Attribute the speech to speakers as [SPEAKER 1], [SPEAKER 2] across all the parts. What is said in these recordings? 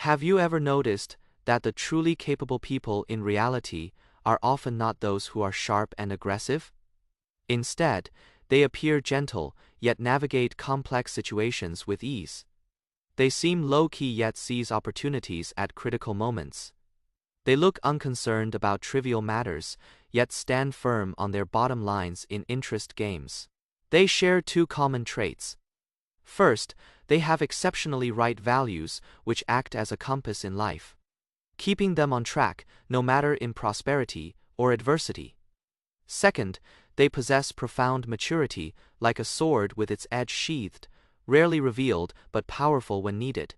[SPEAKER 1] Have you ever noticed that the truly capable people in reality are often not those who are sharp and aggressive? Instead, they appear gentle, yet navigate complex situations with ease. They seem low-key yet seize opportunities at critical moments. They look unconcerned about trivial matters, yet stand firm on their bottom lines in interest games. They share two common traits. First, they have exceptionally right values which act as a compass in life, keeping them on track no matter in prosperity or adversity. Second, they possess profound maturity, like a sword with its edge sheathed, rarely revealed but powerful when needed.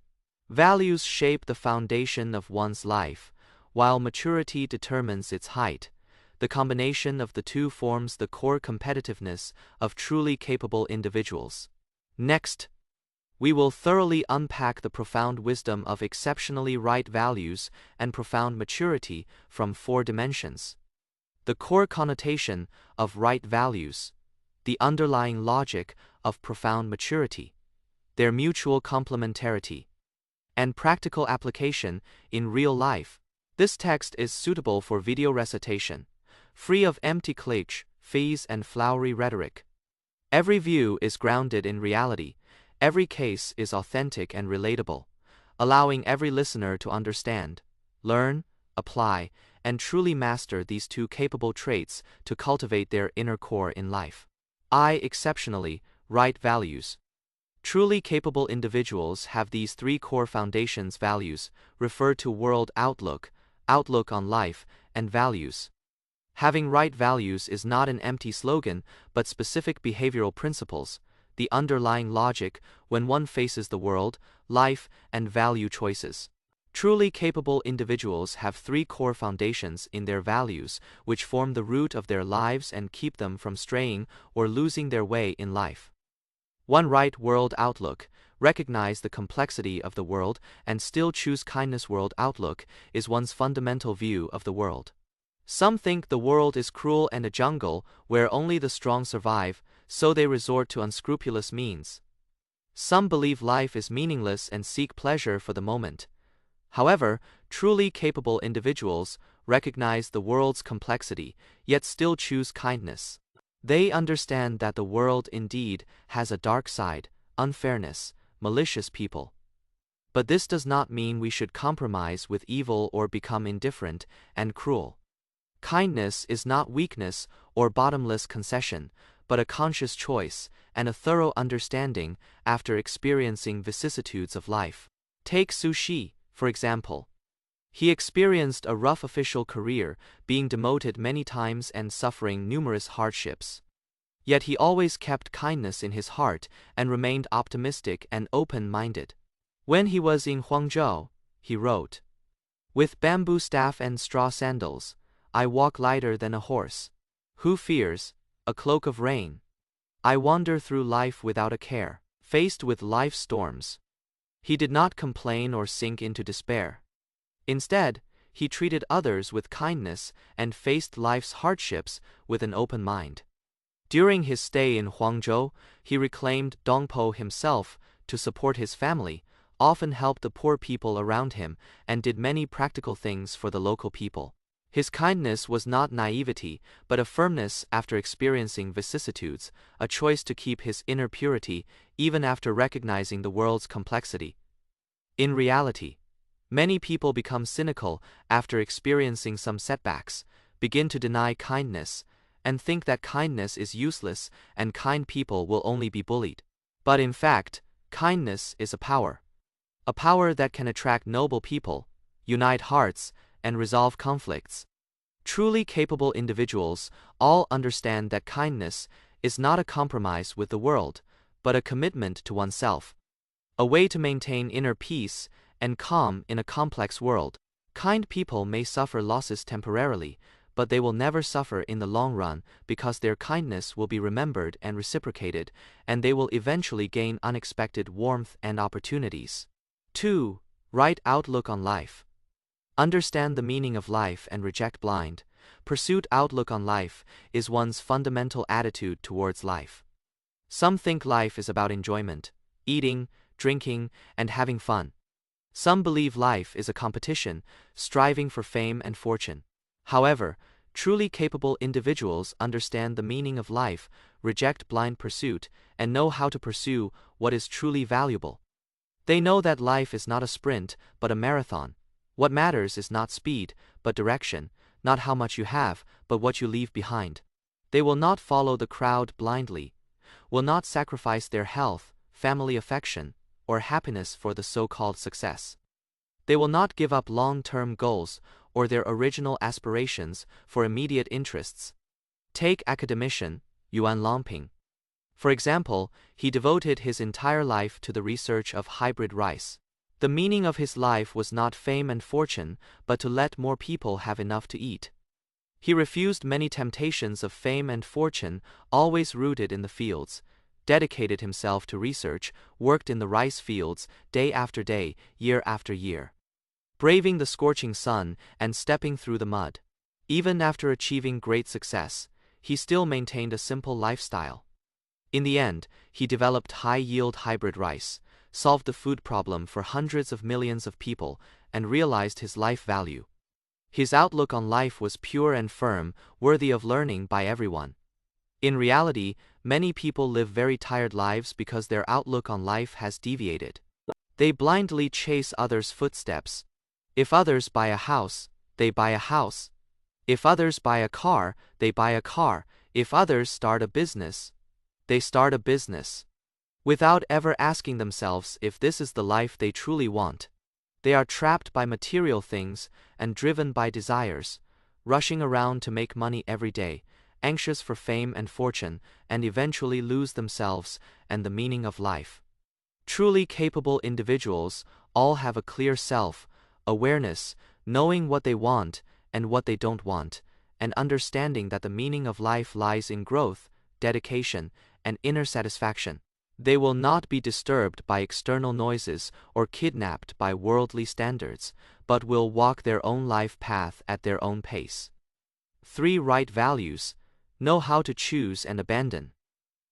[SPEAKER 1] Values shape the foundation of one's life, while maturity determines its height. The combination of the two forms the core competitiveness of truly capable individuals. Next, we will thoroughly unpack the profound wisdom of exceptionally right values and profound maturity from four dimensions. The core connotation of right values, the underlying logic of profound maturity, their mutual complementarity, and practical application in real life. This text is suitable for video recitation, free of empty cliché, fees, and flowery rhetoric. Every view is grounded in reality, every case is authentic and relatable, allowing every listener to understand, learn, apply, and truly master these two capable traits to cultivate their inner core in life. Exceptionally right values. Truly capable individuals have these three core foundations: values, refer to world outlook, outlook on life, and values. Having right values is not an empty slogan, but specific behavioral principles, the underlying logic when one faces the world, life, and value choices. Truly capable individuals have three core foundations in their values, which form the root of their lives and keep them from straying or losing their way in life. 1. Right world outlook. Recognize the complexity of the world and still choose kindness. World outlook is one's fundamental view of the world. Some think the world is cruel and a jungle where only the strong survive, so they resort to unscrupulous means. Some believe life is meaningless and seek pleasure for the moment. However, truly capable individuals recognize the world's complexity, yet still choose kindness. They understand that the world indeed has a dark side, unfairness, malicious people. But this does not mean we should compromise with evil or become indifferent and cruel. Kindness is not weakness or bottomless concession, but a conscious choice and a thorough understanding after experiencing vicissitudes of life. Take Su Shi, for example. He experienced a rough official career, being demoted many times and suffering numerous hardships. Yet he always kept kindness in his heart and remained optimistic and open-minded. When he was in Huangzhou, he wrote, "With bamboo staff and straw sandals, I walk lighter than a horse. Who fears a cloak of rain? I wander through life without a care." Faced with life's storms, he did not complain or sink into despair. Instead, he treated others with kindness and faced life's hardships with an open mind. During his stay in Huangzhou, he reclaimed Dongpo himself to support his family, often helped the poor people around him, and did many practical things for the local people. His kindness was not naivety, but a firmness after experiencing vicissitudes, a choice to keep his inner purity even after recognizing the world's complexity. In reality, many people become cynical after experiencing some setbacks, begin to deny kindness, and think that kindness is useless and kind people will only be bullied. But in fact, kindness is a power that can attract noble people, unite hearts, and resolve conflicts. Truly capable individuals all understand that kindness is not a compromise with the world, but a commitment to oneself, a way to maintain inner peace and calm in a complex world. Kind people may suffer losses temporarily, but they will never suffer in the long run because their kindness will be remembered and reciprocated, and they will eventually gain unexpected warmth and opportunities. 2. Right outlook on life. Understand the meaning of life and reject blind, pursuit. Outlook on life is one's fundamental attitude towards life. Some think life is about enjoyment, eating, drinking, and having fun. Some believe life is a competition, striving for fame and fortune. However, truly capable individuals understand the meaning of life, reject blind pursuit, and know how to pursue what is truly valuable. They know that life is not a sprint, but a marathon. What matters is not speed, but direction, not how much you have, but what you leave behind. They will not follow the crowd blindly, will not sacrifice their health, family affection, or happiness for the so-called success. They will not give up long-term goals or their original aspirations for immediate interests. Take academician Yuan Longping. For example, he devoted his entire life to the research of hybrid rice. The meaning of his life was not fame and fortune, but to let more people have enough to eat. He refused many temptations of fame and fortune, always rooted in the fields, dedicated himself to research, worked in the rice fields, day after day, year after year, braving the scorching sun and stepping through the mud. Even after achieving great success, he still maintained a simple lifestyle. In the end, he developed high-yield hybrid rice, solved the food problem for hundreds of millions of people, and realized his life value. His outlook on life was pure and firm, worthy of learning by everyone. In reality, many people live very tired lives because their outlook on life has deviated. They blindly chase others' footsteps. If others buy a house, they buy a house. If others buy a car, they buy a car. If others start a business, they start a business, without ever asking themselves if this is the life they truly want. They are trapped by material things and driven by desires, rushing around to make money every day, anxious for fame and fortune, and eventually lose themselves and the meaning of life. Truly capable individuals all have a clear self-awareness, knowing what they want and what they don't want, and understanding that the meaning of life lies in growth, dedication, and inner satisfaction. They will not be disturbed by external noises or kidnapped by worldly standards, but will walk their own life path at their own pace. 3 right values: know how to choose and abandon,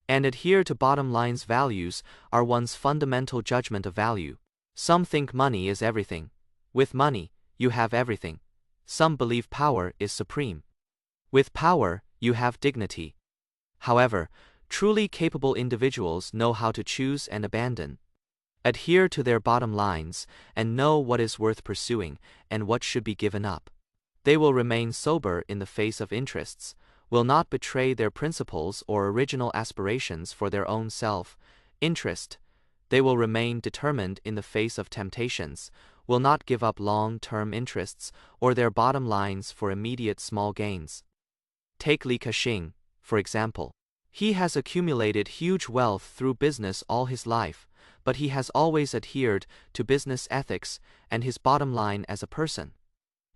[SPEAKER 1] and adhere to bottom line's values are one's fundamental judgment of value. Some think money is everything. With money, you have everything. Some believe power is supreme. With power, you have dignity. However, truly capable individuals know how to choose and abandon, adhere to their bottom lines, and know what is worth pursuing and what should be given up. They will remain sober in the face of interests, will not betray their principles or original aspirations for their own self-interest. They will remain determined in the face of temptations, will not give up long-term interests or their bottom lines for immediate small gains. Take Li Ka-shing, for example. He has accumulated huge wealth through business all his life, but he has always adhered to business ethics and his bottom line as a person.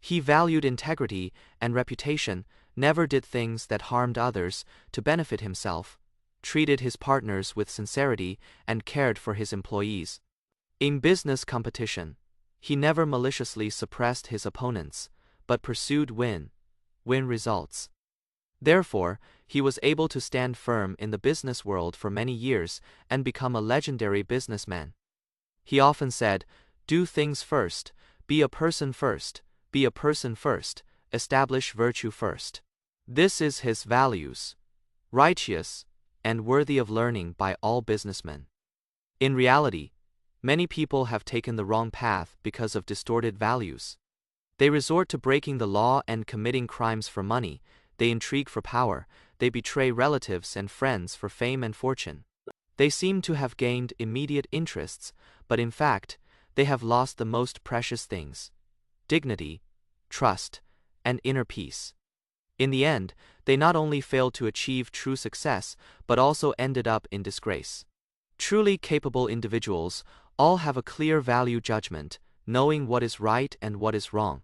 [SPEAKER 1] He valued integrity and reputation, never did things that harmed others to benefit himself, treated his partners with sincerity, and cared for his employees. In business competition, he never maliciously suppressed his opponents, but pursued win-win results. Therefore, he was able to stand firm in the business world for many years and become a legendary businessman. He often said, "Do things first, be a person first, be a person first, establish virtue first." This is his values, righteous and worthy of learning by all businessmen. In reality, many people have taken the wrong path because of distorted values. They resort to breaking the law and committing crimes for money. They intrigue for power, they betray relatives and friends for fame and fortune. They seem to have gained immediate interests, but in fact, they have lost the most precious things: dignity, trust, and inner peace. In the end, they not only failed to achieve true success, but also ended up in disgrace. Truly capable individuals all have a clear value judgment, knowing what is right and what is wrong.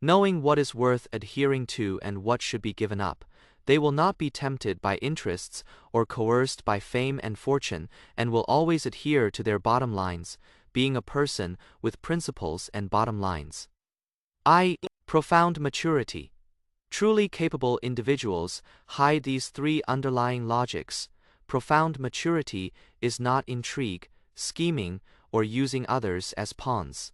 [SPEAKER 1] Knowing what is worth adhering to and what should be given up, they will not be tempted by interests or coerced by fame and fortune, and will always adhere to their bottom lines, being a person with principles and bottom lines. Profound maturity. Truly capable individuals hide these 3 underlying logics. Profound maturity is not intrigue, scheming, or using others as pawns.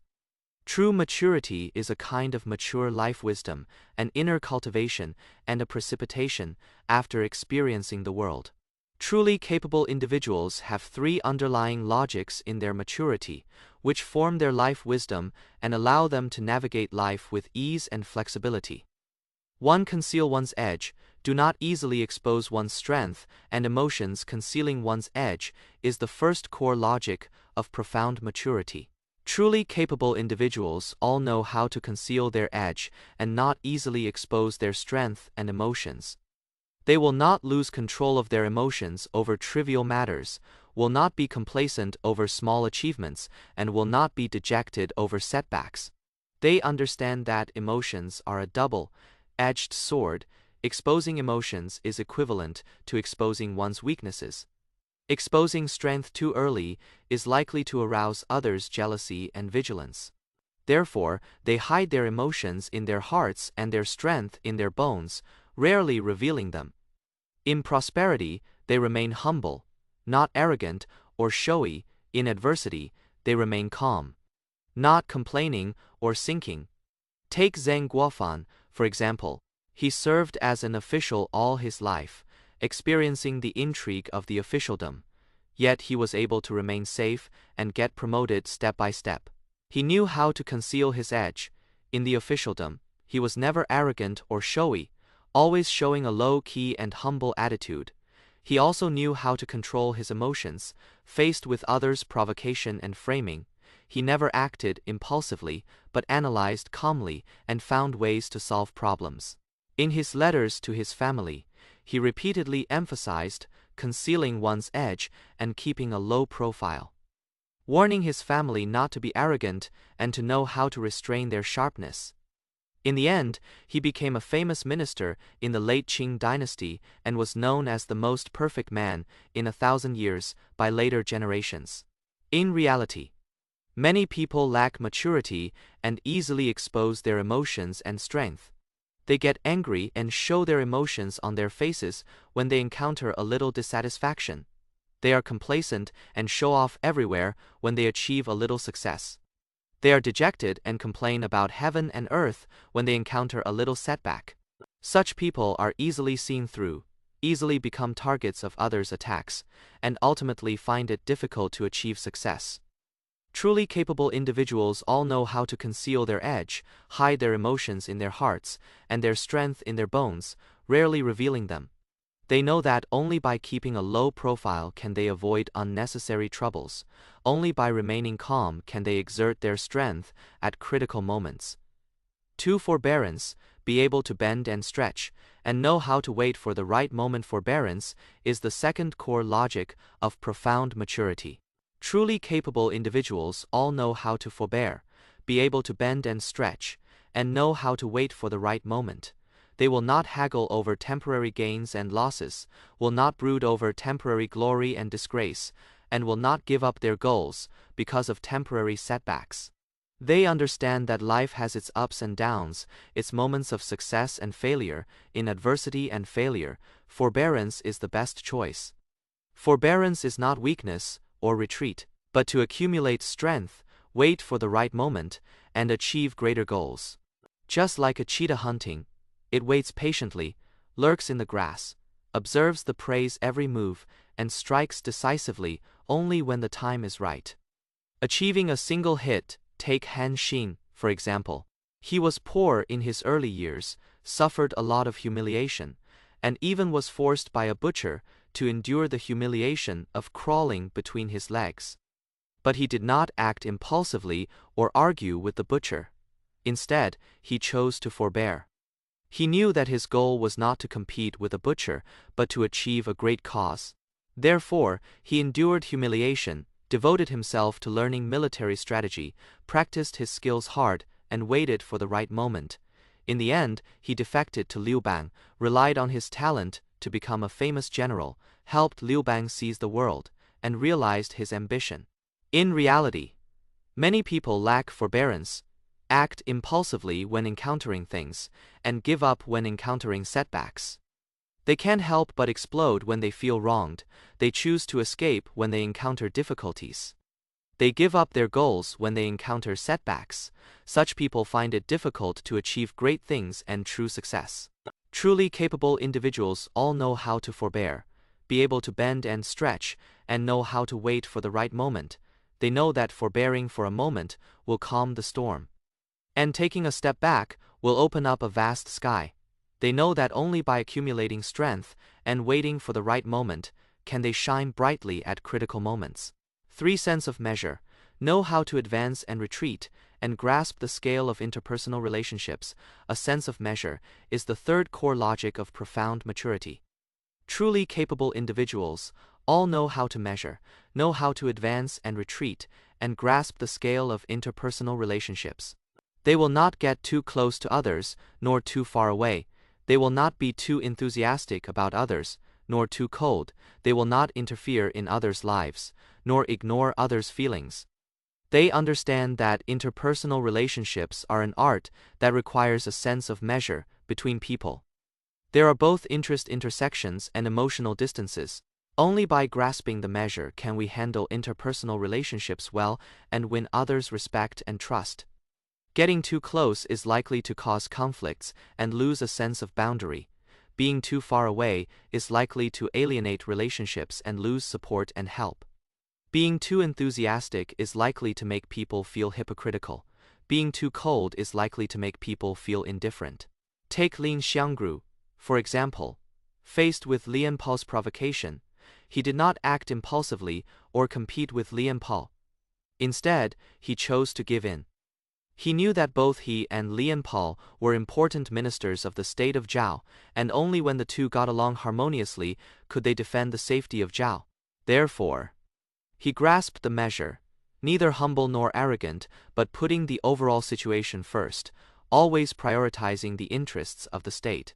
[SPEAKER 1] True maturity is a kind of mature life wisdom, an inner cultivation, and a precipitation after experiencing the world. Truly capable individuals have three underlying logics in their maturity, which form their life wisdom and allow them to navigate life with ease and flexibility. 1. Conceal one's edge. Do not easily expose one's strength and emotions. Concealing one's edge is the first core logic of profound maturity. Truly capable individuals all know how to conceal their edge and not easily expose their strength and emotions. They will not lose control of their emotions over trivial matters, will not be complacent over small achievements, and will not be dejected over setbacks. They understand that emotions are a double-edged sword. Exposing emotions is equivalent to exposing one's weaknesses. Exposing strength too early is likely to arouse others' jealousy and vigilance. Therefore, they hide their emotions in their hearts and their strength in their bones, rarely revealing them. In prosperity, they remain humble, not arrogant or showy. In adversity, they remain calm, not complaining or sinking. Take Zheng Guofan, for example. He served as an official all his life, experiencing the intrigue of the officialdom, yet he was able to remain safe and get promoted step by step. He knew how to conceal his edge. In the officialdom, he was never arrogant or showy, always showing a low-key and humble attitude. He also knew how to control his emotions. Faced with others' provocation and framing, he never acted impulsively, but analyzed calmly and found ways to solve problems. In his letters to his family, he repeatedly emphasized concealing one's edge and keeping a low profile, warning his family not to be arrogant and to know how to restrain their sharpness. In the end, he became a famous minister in the late Qing dynasty and was known as the most perfect man in 1,000 years by later generations. In reality, many people lack maturity and easily expose their emotions and strength. They get angry and show their emotions on their faces when they encounter a little dissatisfaction. They are complacent and show off everywhere when they achieve a little success. They are dejected and complain about heaven and earth when they encounter a little setback. Such people are easily seen through, easily become targets of others' attacks, and ultimately find it difficult to achieve success. Truly capable individuals all know how to conceal their edge, hide their emotions in their hearts, and their strength in their bones, rarely revealing them. They know that only by keeping a low profile can they avoid unnecessary troubles. Only by remaining calm can they exert their strength at critical moments. 2. Forbearance. Be able to bend and stretch, and know how to wait for the right moment. Forbearance is the second core logic of profound maturity. Truly capable individuals all know how to forbear, be able to bend and stretch, and know how to wait for the right moment. They will not haggle over temporary gains and losses, will not brood over temporary glory and disgrace, and will not give up their goals because of temporary setbacks. They understand that life has its ups and downs, its moments of success and failure. In adversity and failure, forbearance is the best choice. Forbearance is not weakness or retreat, but to accumulate strength, wait for the right moment, and achieve greater goals. Just like a cheetah hunting, it waits patiently, lurks in the grass, observes the prey's every move, and strikes decisively only when the time is right. Achieving a single hit. Take Han Xin, for example. He was poor in his early years, suffered a lot of humiliation, and even was forced by a butcher to endure the humiliation of crawling between his legs. But he did not act impulsively or argue with the butcher. Instead, he chose to forbear. He knew that his goal was not to compete with a butcher, but to achieve a great cause. Therefore, he endured humiliation, devoted himself to learning military strategy, practiced his skills hard, and waited for the right moment. In the end, he defected to Liu Bang, relied on his talent to become a famous general, helped Liu Bang seize the world, and realized his ambition. In reality, many people lack forbearance, act impulsively when encountering things, and give up when encountering setbacks. They can't help but explode when they feel wronged. They choose to escape when they encounter difficulties. They give up their goals when they encounter setbacks. Such people find it difficult to achieve great things and true success. Truly capable individuals all know how to forbear, be able to bend and stretch, and know how to wait for the right moment. They know that forbearing for a moment will calm the storm, and taking a step back will open up a vast sky. They know that only by accumulating strength and waiting for the right moment can they shine brightly at critical moments. 3. Sense of measure. Know how to advance and retreat, and grasp the scale of interpersonal relationships. A sense of measure is the third core logic of profound maturity. Truly capable individuals all know how to measure, know how to advance and retreat, and grasp the scale of interpersonal relationships. They will not get too close to others, nor too far away. They will not be too enthusiastic about others, nor too cold. They will not interfere in others' lives, nor ignore others' feelings. They understand that interpersonal relationships are an art that requires a sense of measure between people. There are both interest intersections and emotional distances. Only by grasping the measure can we handle interpersonal relationships well and win others' respect and trust. Getting too close is likely to cause conflicts and lose a sense of boundary. Being too far away is likely to alienate relationships and lose support and help. Being too enthusiastic is likely to make people feel hypocritical. Being too cold is likely to make people feel indifferent. Take Lin Xiangru, for example. Faced with Lian Pao's provocation, he did not act impulsively or compete with Lian Pao. Instead, he chose to give in. He knew that both he and Lian Pao were important ministers of the state of Zhao, and only when the two got along harmoniously could they defend the safety of Zhao. Therefore, he grasped the measure, neither humble nor arrogant, but putting the overall situation first, always prioritizing the interests of the state.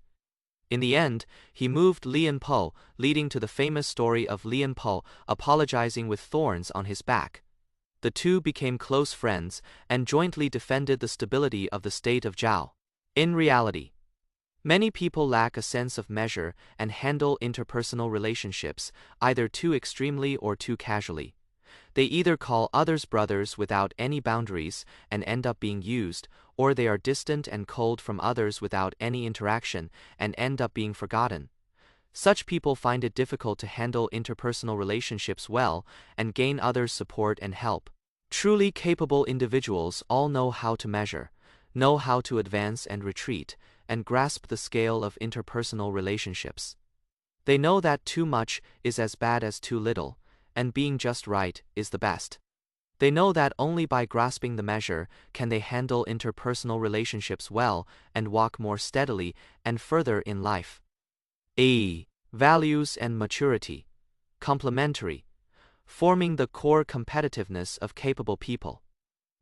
[SPEAKER 1] In the end, he moved Lian Pao, leading to the famous story of Lian Pao apologizing with thorns on his back. The two became close friends and jointly defended the stability of the state of Zhao. In reality, many people lack a sense of measure and handle interpersonal relationships either too extremely or too casually. They either call others brothers without any boundaries and end up being used, or they are distant and cold from others without any interaction and end up being forgotten. Such people find it difficult to handle interpersonal relationships well and gain others' support and help. Truly capable individuals all know how to measure, know how to advance and retreat, and grasp the scale of interpersonal relationships. They know that too much is as bad as too little, and being just right is the best. They know that only by grasping the measure can they handle interpersonal relationships well and walk more steadily and further in life. A. Values and maturity. Complementary. Forming the core competitiveness of capable people.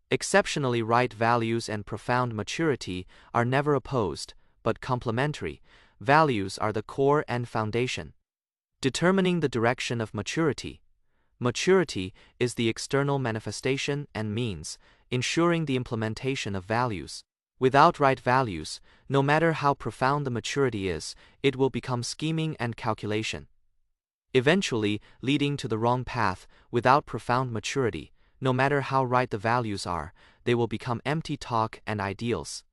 [SPEAKER 1] Exceptionally right values and profound maturity are never opposed, but complementary. Values are the core and foundation, determining the direction of maturity. Maturity is the external manifestation and means, ensuring the implementation of values. Without right values, no matter how profound the maturity is, it will become scheming and calculation, eventually leading to the wrong path. Without profound maturity, no matter how right the values are, they will become empty talk and ideals,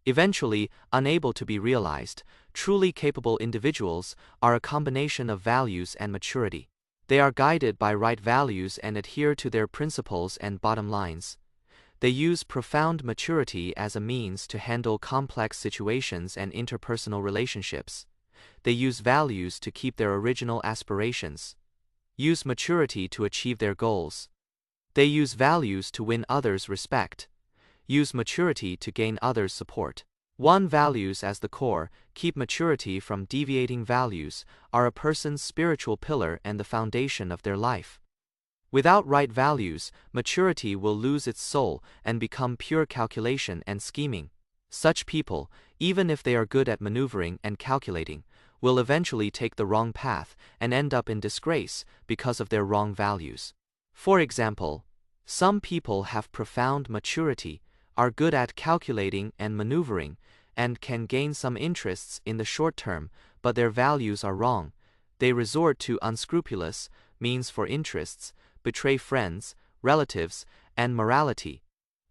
[SPEAKER 1] eventually unable to be realized. Truly capable individuals are a combination of values and maturity. They are guided by right values and adhere to their principles and bottom lines. They use profound maturity as a means to handle complex situations and interpersonal relationships. They use values to keep their original aspirations, use maturity to achieve their goals. They use values to win others' respect, use maturity to gain others' support. 1. Values as the core, keep maturity from deviating. Values are a person's spiritual pillar and the foundation of their life. Without right values, maturity will lose its soul and become pure calculation and scheming. Such people, even if they are good at maneuvering and calculating, will eventually take the wrong path and end up in disgrace because of their wrong values. For example, some people have profound maturity, are good at calculating and maneuvering, and can gain some interests in the short term, but their values are wrong. They resort to unscrupulous means for interests, betray friends, relatives, and morality.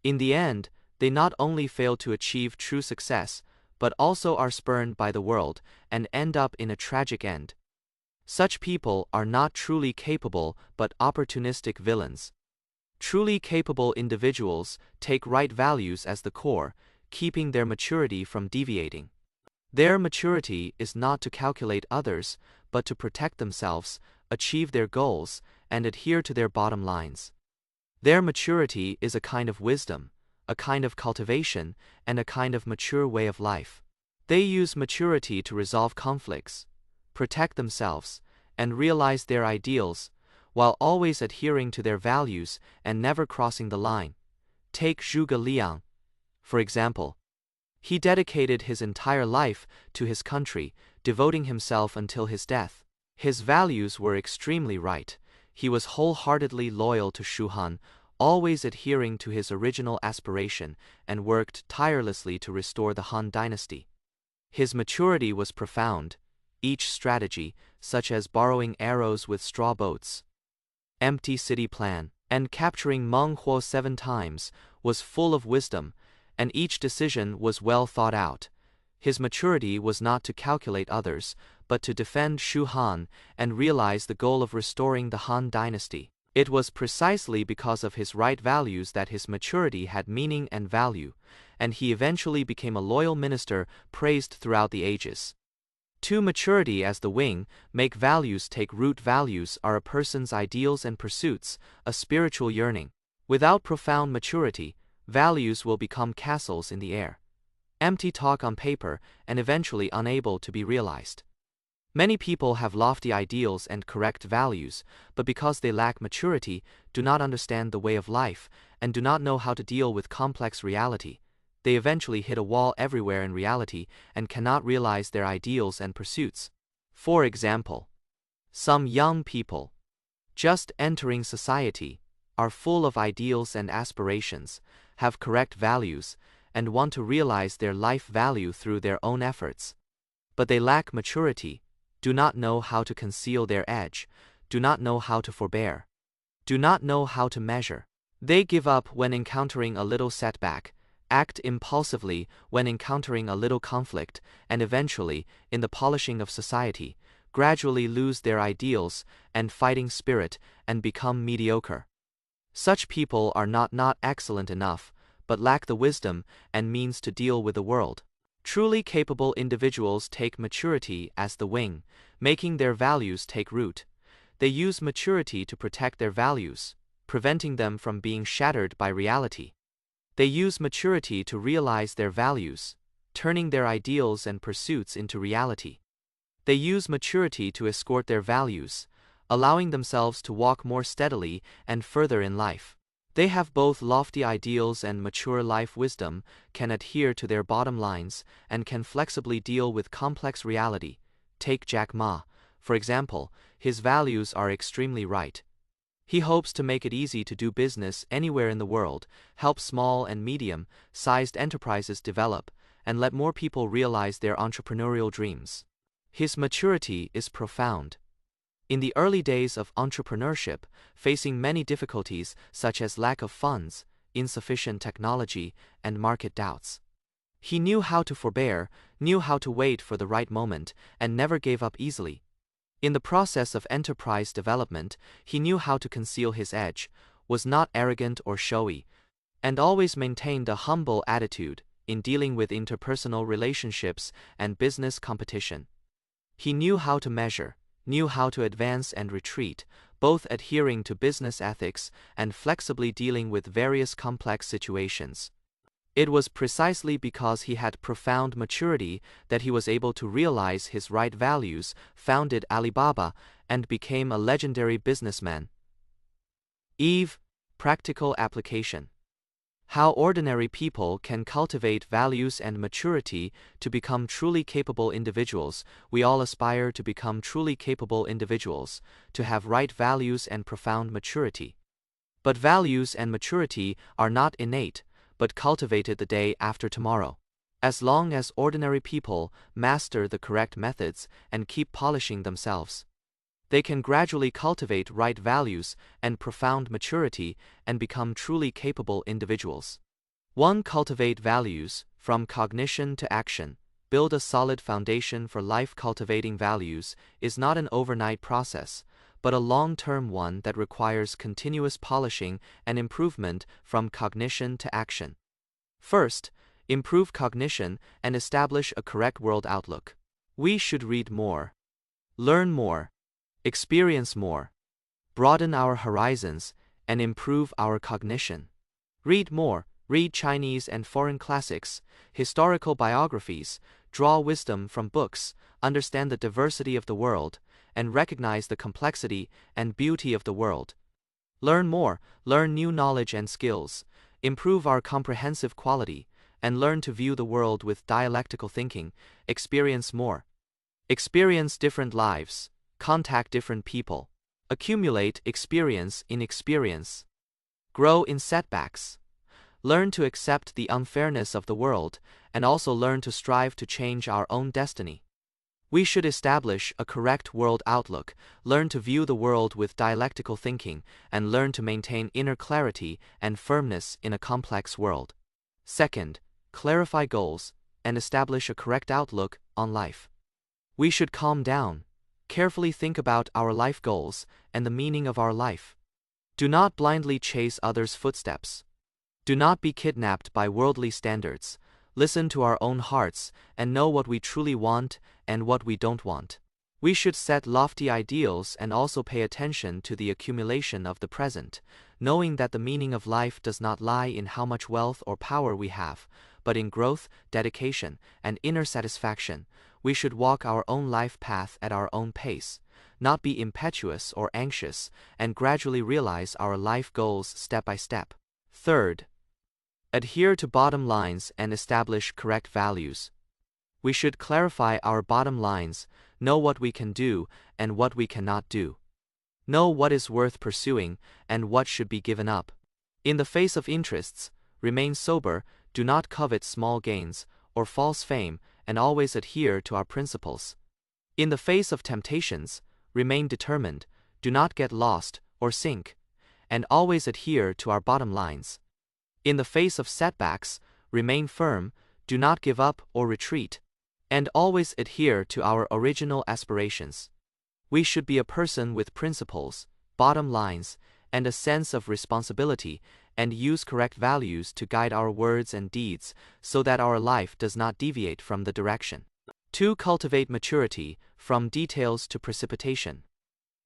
[SPEAKER 1] In the end, they not only fail to achieve true success, but also are spurned by the world and end up in a tragic end. Such people are not truly capable but opportunistic villains. Truly capable individuals take right values as the core, keeping their maturity from deviating. Their maturity is not to calculate others, but to protect themselves, achieve their goals, and adhere to their bottom lines. Their maturity is a kind of wisdom, a kind of cultivation, and a kind of mature way of life. They use maturity to resolve conflicts, protect themselves, and realize their ideals, while always adhering to their values and never crossing the line. Take Zhuge Liang, for example. He dedicated his entire life to his country, devoting himself until his death. His values were extremely right. He was wholeheartedly loyal to Shu Han, always adhering to his original aspiration, and worked tirelessly to restore the Han dynasty. His maturity was profound. Each strategy, such as borrowing arrows with straw boats, empty city plan, and capturing Meng Huo 7 times, was full of wisdom, and each decision was well thought out. His maturity was not to calculate others, but to defend Shu Han and realize the goal of restoring the Han dynasty. It was precisely because of his right values that his maturity had meaning and value, and he eventually became a loyal minister praised throughout the ages. To maturity as the wing, make values take root. Values are a person's ideals and pursuits, a spiritual yearning. Without profound maturity, values will become castles in the air, empty talk on paper, and eventually unable to be realized. Many people have lofty ideals and correct values, but because they lack maturity, do not understand the way of life, and do not know how to deal with complex reality, they eventually hit a wall everywhere in reality and cannot realize their ideals and pursuits. For example, some young people, just entering society, are full of ideals and aspirations, have correct values, and want to realize their life value through their own efforts. But they lack maturity, do not know how to conceal their edge, do not know how to forbear, do not know how to measure. They give up when encountering a little setback, act impulsively when encountering a little conflict, and eventually, in the polishing of society, gradually lose their ideals and fighting spirit and become mediocre. Such people are not excellent enough, but lack the wisdom and means to deal with the world. Truly capable individuals take maturity as the wing, making their values take root. They use maturity to protect their values, preventing them from being shattered by reality. They use maturity to realize their values, turning their ideals and pursuits into reality. They use maturity to escort their values, allowing themselves to walk more steadily and further in life. They have both lofty ideals and mature life wisdom, can adhere to their bottom lines, and can flexibly deal with complex reality. Take Jack Ma, for example. His values are extremely right. He hopes to make it easy to do business anywhere in the world, help small and medium-sized enterprises develop, and let more people realize their entrepreneurial dreams. His maturity is profound. In the early days of entrepreneurship, facing many difficulties such as lack of funds, insufficient technology, and market doubts, he knew how to forbear, knew how to wait for the right moment, and never gave up easily. In the process of enterprise development, he knew how to conceal his edge, was not arrogant or showy, and always maintained a humble attitude in dealing with interpersonal relationships and business competition. He knew how to measure, knew how to advance and retreat, both adhering to business ethics and flexibly dealing with various complex situations. It was precisely because he had profound maturity that he was able to realize his right values, founded Alibaba, and became a legendary businessman. Practical application. How ordinary people can cultivate values and maturity to become truly capable individuals. We all aspire to become truly capable individuals, to have right values and profound maturity. But values and maturity are not innate, but cultivated the day after tomorrow. As long as ordinary people master the correct methods and keep polishing themselves, they can gradually cultivate right values and profound maturity and become truly capable individuals. 1. Cultivate values, from cognition to action. Build a solid foundation for life. Cultivating values is not an overnight process, but a long-term one that requires continuous polishing and improvement from cognition to action. First, improve cognition and establish a correct world outlook. We should read more, learn more, experience more, broaden our horizons, and improve our cognition. Read more, read Chinese and foreign classics, historical biographies, draw wisdom from books, understand the diversity of the world, and recognize the complexity and beauty of the world. Learn more, learn new knowledge and skills, improve our comprehensive quality, and learn to view the world with dialectical thinking. Experience more. Experience different lives, contact different people, accumulate experience in experience. Grow in setbacks. Learn to accept the unfairness of the world, and also learn to strive to change our own destiny. We should establish a correct world outlook, learn to view the world with dialectical thinking, and learn to maintain inner clarity and firmness in a complex world. Second, clarify goals and establish a correct outlook on life. We should calm down, carefully think about our life goals and the meaning of our life. Do not blindly chase others' footsteps. Do not be kidnapped by worldly standards. Listen to our own hearts and know what we truly want and what we don't want. We should set lofty ideals and also pay attention to the accumulation of the present, knowing that the meaning of life does not lie in how much wealth or power we have, but in growth, dedication, and inner satisfaction. We should walk our own life path at our own pace, not be impetuous or anxious, and gradually realize our life goals step by step. Third, adhere to bottom lines and establish correct values. We should clarify our bottom lines, know what we can do and what we cannot do. Know what is worth pursuing and what should be given up. In the face of interests, remain sober, do not covet small gains or false fame, and always adhere to our principles. In the face of temptations, remain determined, do not get lost or sink, and always adhere to our bottom lines. In the face of setbacks, remain firm, do not give up or retreat, and always adhere to our original aspirations. We should be a person with principles, bottom lines, and a sense of responsibility, and use correct values to guide our words and deeds so that our life does not deviate from the direction. 2. Cultivate maturity, from details to precipitation.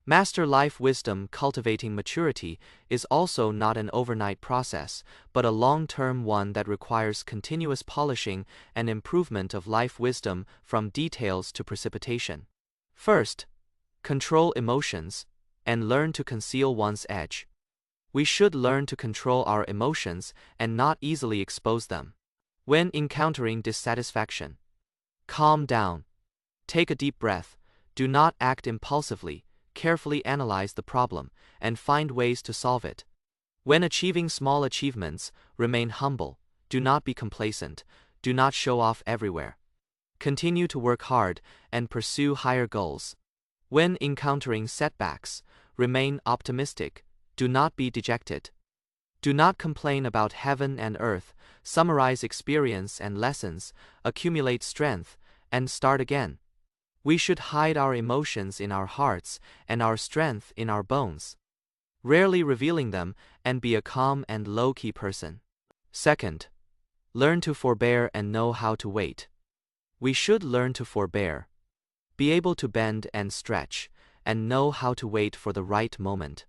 [SPEAKER 1] Master life wisdom. Cultivating maturity is also not an overnight process, but a long-term one that requires continuous polishing and improvement of life wisdom from details to precipitation. First, control emotions and learn to conceal one's edge. We should learn to control our emotions and not easily expose them. When encountering dissatisfaction, calm down. Take a deep breath. Do not act impulsively. Carefully analyze the problem and find ways to solve it. When achieving small achievements, remain humble. Do not be complacent. Do not show off everywhere. Continue to work hard and pursue higher goals. When encountering setbacks, remain optimistic. Do not be dejected. Do not complain about heaven and earth. Summarize experience and lessons, accumulate strength, and start again. We should hide our emotions in our hearts and our strength in our bones, rarely revealing them, and be a calm and low-key person. Second, learn to forbear and know how to wait. We should learn to forbear, be able to bend and stretch, and know how to wait for the right moment.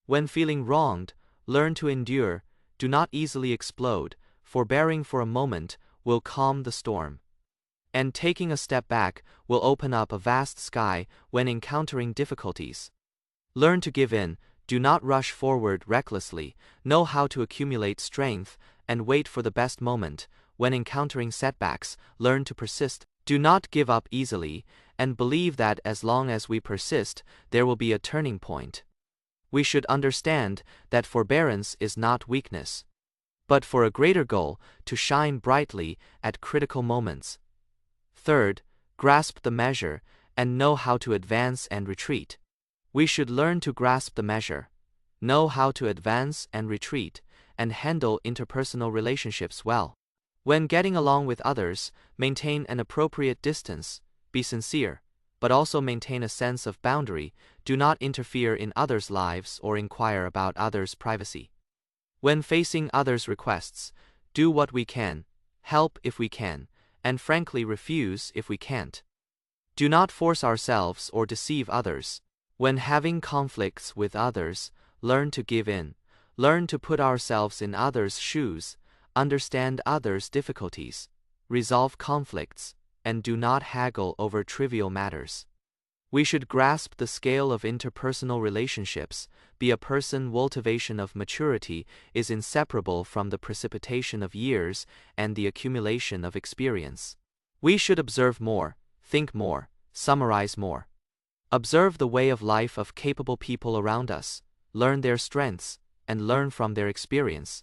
[SPEAKER 1] When feeling wronged, learn to endure, do not easily explode. Forbearing for a moment will calm the storm, and taking a step back will open up a vast sky when encountering difficulties. Learn to give in, do not rush forward recklessly, know how to accumulate strength, and wait for the best moment. When encountering setbacks, learn to persist, do not give up easily, and believe that as long as we persist, there will be a turning point. We should understand that forbearance is not weakness, but for a greater goal, to shine brightly at critical moments. Third, grasp the measure and know how to advance and retreat. We should learn to grasp the measure, know how to advance and retreat, and handle interpersonal relationships well. When getting along with others, maintain an appropriate distance, be sincere, but also maintain a sense of boundary. Do not interfere in others' lives or inquire about others' privacy. When facing others' requests, do what we can, help if we can, and frankly refuse if we can't. Do not force ourselves or deceive others. When having conflicts with others, learn to give in, learn to put ourselves in others' shoes, understand others' difficulties, resolve conflicts, and do not haggle over trivial matters. We should grasp the scale of interpersonal relationships. Be a person. Cultivation of maturity is inseparable from the precipitation of years and the accumulation of experience. We should observe more, think more, summarize more. Observe the way of life of capable people around us, learn their strengths, and learn from their experience.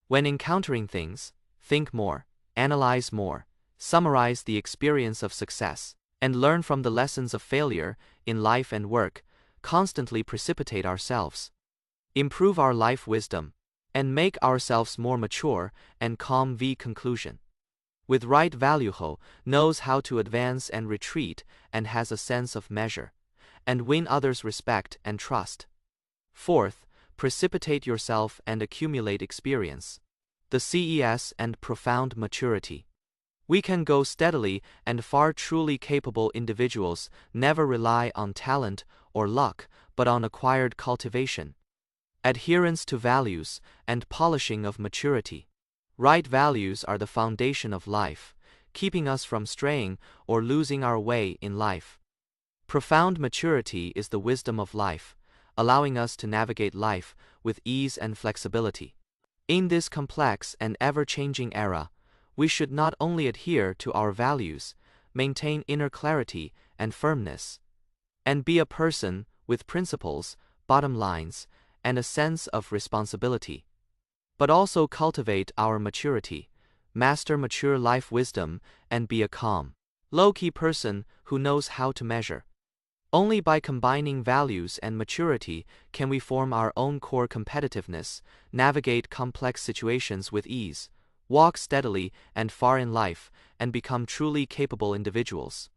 [SPEAKER 1] When encountering things, think more, analyze more, summarize the experience of success, and learn from the lessons of failure in life and work. Constantly precipitate ourselves, improve our life wisdom, and make ourselves more mature and calm. Conclusion. With right value, knows how to advance and retreat and has a sense of measure, and win others' respect and trust. Fourth, precipitate yourself and accumulate experience. The CES and profound maturity. We can go steadily and far. Truly capable individuals never rely on talent or luck, but on acquired cultivation, adherence to values, and polishing of maturity. Right values are the foundation of life, keeping us from straying or losing our way in life. Profound maturity is the wisdom of life, allowing us to navigate life with ease and flexibility. In this complex and ever-changing era, we should not only adhere to our values, maintain inner clarity and firmness, and be a person with principles, bottom lines, and a sense of responsibility, but also cultivate our maturity, master mature life wisdom, and be a calm, low-key person who knows how to measure. Only by combining values and maturity can we form our own core competitiveness, navigate complex situations with ease, walk steadily and far in life, and become truly capable individuals.